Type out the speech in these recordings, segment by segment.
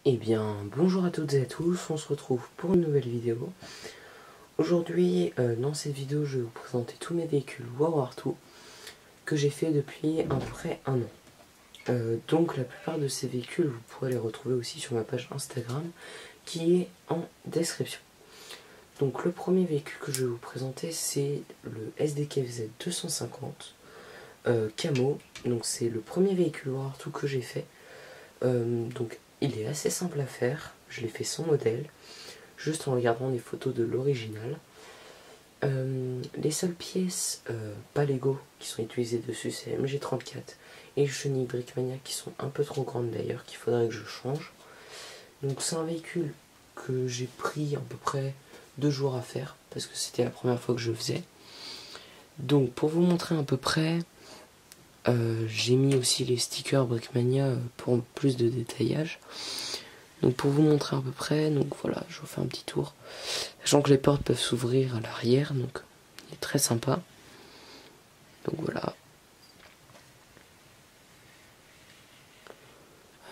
Eh bien, bonjour à toutes et à tous, on se retrouve pour une nouvelle vidéo. Aujourd'hui, dans cette vidéo, je vais vous présenter tous mes véhicules World War II que j'ai fait depuis à peu près un an. Donc la plupart de ces véhicules, vous pourrez les retrouver aussi sur ma page Instagram qui est en description. Donc le premier véhicule que je vais vous présenter, c'est le SDKFZ 250 Camo. Donc c'est le premier véhicule World War II que j'ai fait. Donc il est assez simple à faire, je l'ai fait sans modèle, juste en regardant des photos de l'original. Les seules pièces pas Lego qui sont utilisées dessus, c'est MG34 et chenilles Brickmania qui sont un peu trop grandes d'ailleurs, qu'il faudrait que je change. Donc c'est un véhicule que j'ai pris à peu près 2 jours à faire, parce que c'était la première fois que je faisais. Donc pour vous montrer à peu près, j'ai mis aussi les stickers Brickmania pour plus de détaillage. Donc pour vous montrer à peu près, donc voilà, je vous fais un petit tour. Sachant que les portes peuvent s'ouvrir à l'arrière, donc il est très sympa. Donc voilà.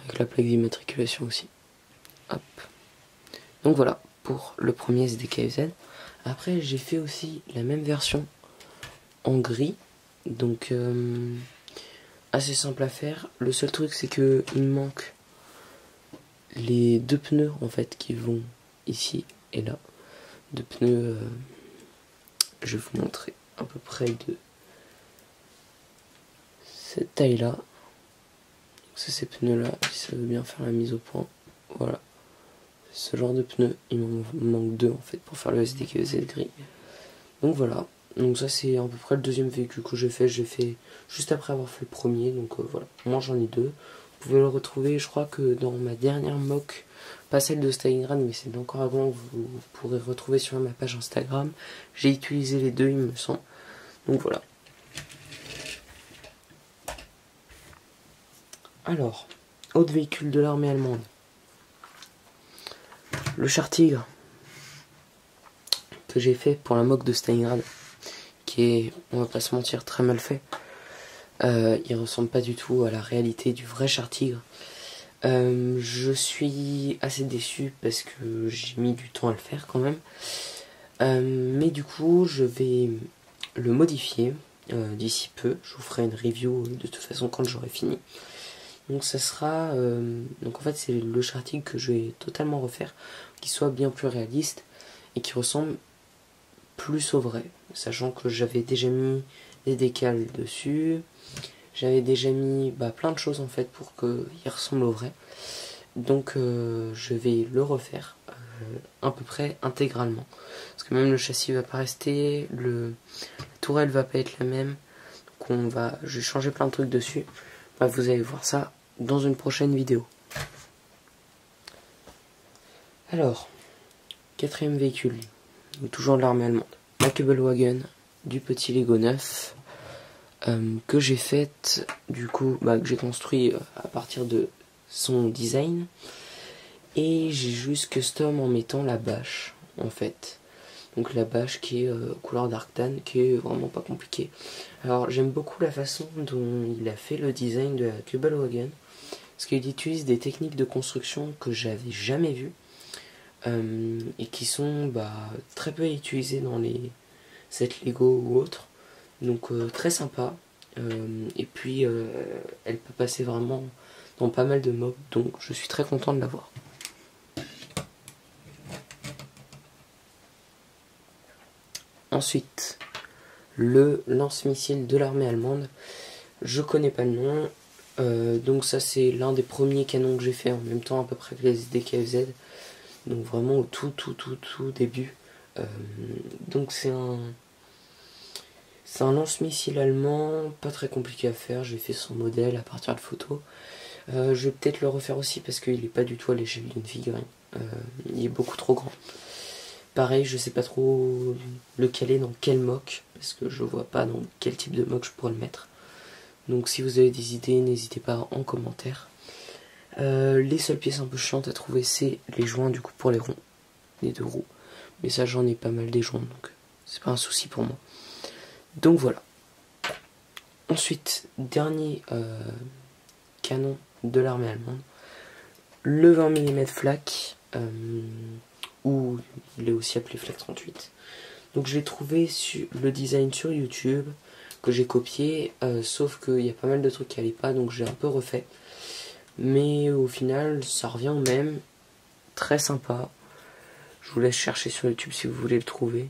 Avec la plaque d'immatriculation aussi. Hop. Donc voilà, pour le premier SDKFZ. Après j'ai fait aussi la même version en gris. Donc assez simple à faire. Le seul truc c'est que il me manque les 2 pneus en fait qui vont ici et là. 2 pneus, je vais vous montrer à peu près de cette taille là. C'est ces pneus là, si ça veut bien faire la mise au point. Voilà. Ce genre de pneus, il m'en manque 2 en fait pour faire le SDKFZ gris. Donc voilà. Donc ça c'est à peu près le deuxième véhicule que j'ai fait juste après avoir fait le premier. Donc voilà. Moi j'en ai 2. Vous pouvez le retrouver, je crois que dans ma dernière mock, pas celle de Stalingrad, mais c'est encore avant, vous pourrez retrouver sur ma page Instagram. J'ai utilisé les 2 il me semble. Donc voilà. Alors, autre véhicule de l'armée allemande. Le Char Tigre que j'ai fait pour la mock de Stalingrad, qui est, on va pas se mentir, très mal fait. Il ressemble pas du tout à la réalité du vrai Char Tigre. Je suis assez déçu parce que j'ai mis du temps à le faire quand même. Mais du coup, je vais le modifier d'ici peu. Je vous ferai une review de toute façon quand j'aurai fini. Donc ça sera, donc en fait c'est le Char Tigre que je vais totalement refaire, qui soit bien plus réaliste et qui ressemble plus au vrai, sachant que j'avais déjà mis des décals dessus, j'avais déjà mis plein de choses en fait pour qu'il ressemble au vrai. Donc je vais le refaire à peu près intégralement, parce que même le châssis va pas rester, la tourelle va pas être la même, donc je vais changer plein de trucs dessus. Vous allez voir ça dans une prochaine vidéo. Alors, quatrième véhicule, donc toujours de l'armée allemande, la Kübelwagen du petit Lego 9 que j'ai fait, du coup, que j'ai construit à partir de son design, et j'ai juste custom en mettant la bâche en fait. Donc la bâche qui est couleur d'Arctan, qui est vraiment pas compliquée. Alors j'aime beaucoup la façon dont il a fait le design de la Kübelwagen, parce qu'il utilise des techniques de construction que j'avais jamais vues et qui sont très peu utilisées dans les sets Lego ou autres. Donc très sympa. Et puis elle peut passer vraiment dans pas mal de mobs, donc je suis très content de l'avoir. Ensuite, le lance-missile de l'armée allemande. Je connais pas le nom. Donc ça c'est l'un des premiers canons que j'ai fait en même temps à peu près que les SDKFZ. Donc vraiment au tout début. Donc c'est un lance-missile allemand, pas très compliqué à faire. J'ai fait son modèle à partir de photos. Je vais peut-être le refaire aussi parce qu'il n'est pas du tout à l'échelle d'une figurine. Il est beaucoup trop grand. Pareil, je sais pas trop le caler dans quel mock, parce que je vois pas dans quel type de mock je pourrais le mettre. Donc si vous avez des idées, n'hésitez pas en commentaire. Les seules pièces un peu chiantes à trouver, c'est les joints du coup pour les ronds, les 2 roues. Mais ça j'en ai pas mal des joints, donc c'est pas un souci pour moi. Donc voilà. Ensuite, dernier canon de l'armée allemande, le 20 mm flak, ou il est aussi appelé flak 38. Donc je l'ai trouvé sur le design sur YouTube, que j'ai copié, sauf qu'il y a pas mal de trucs qui n'allaient pas, donc j'ai un peu refait. Mais au final, ça revient au même, très sympa. Je vous laisse chercher sur YouTube si vous voulez le trouver.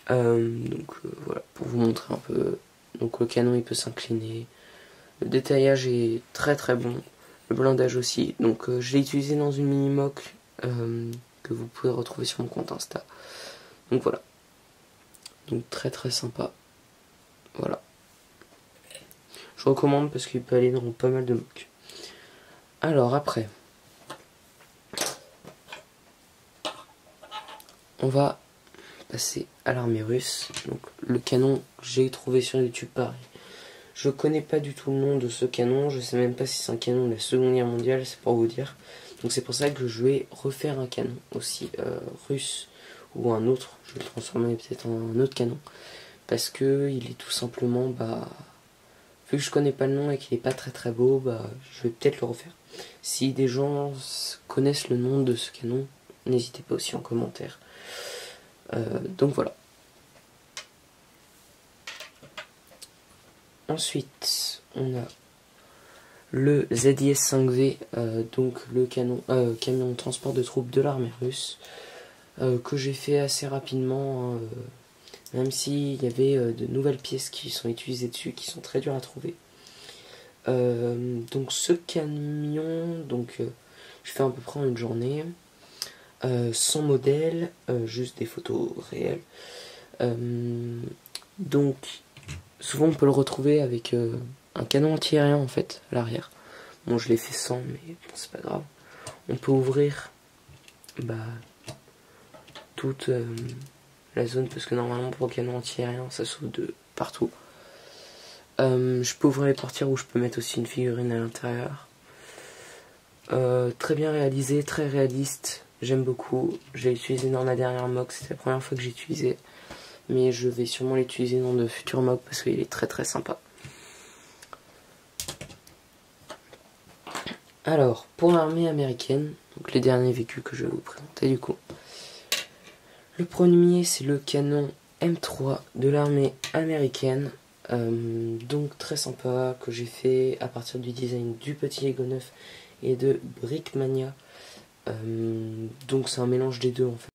Voilà, pour vous montrer un peu. Donc le canon il peut s'incliner. Le détaillage est très très bon. Le blindage aussi. Donc je l'ai utilisé dans une mini mock que vous pouvez retrouver sur mon compte Insta. Donc voilà. Donc très très sympa. Voilà. Je recommande parce qu'il peut aller dans pas mal de mocks. Alors après, on va passer à l'armée russe. Donc le canon que j'ai trouvé sur YouTube, pareil. Je connais pas du tout le nom de ce canon, je sais même pas si c'est un canon de la Seconde Guerre mondiale, c'est pour vous dire. Donc c'est pour ça que je vais refaire un canon aussi russe ou un autre. Je vais le transformer peut-être en un autre canon. Parce que il est tout simplement, vu que je connais pas le nom et qu'il est pas très très beau, je vais peut-être le refaire. Si des gens connaissent le nom de ce canon, n'hésitez pas aussi en commentaire. Donc voilà. Ensuite, on a le ZIS-5V, donc le camion de transport de troupes de l'armée russe, que j'ai fait assez rapidement, même s'il y avait de nouvelles pièces qui sont utilisées dessus, qui sont très dures à trouver. Donc ce camion, je fais à peu près en une journée, sans modèle, juste des photos réelles. Donc souvent on peut le retrouver avec un canon antiaérien en fait à l'arrière. Bon, je l'ai fait sans, mais bon, c'est pas grave. On peut ouvrir toute la zone, parce que normalement pour le canon antiaérien ça s'ouvre de partout. Je peux ouvrir les portières où je peux mettre aussi une figurine à l'intérieur. Très bien réalisé, très réaliste, j'aime beaucoup. J'ai utilisé dans la dernière mock, c'était la première fois que j'ai utilisé. Mais je vais sûrement l'utiliser dans de futurs mocks parce qu'il est très très sympa. Alors, pour l'armée américaine, donc les derniers véhicules que je vais vous présenter du coup. Le premier, c'est le canon M3 de l'armée américaine. Donc très sympa, que j'ai fait à partir du design du petit Lego 9 et de Brickmania. Donc c'est un mélange des deux en fait.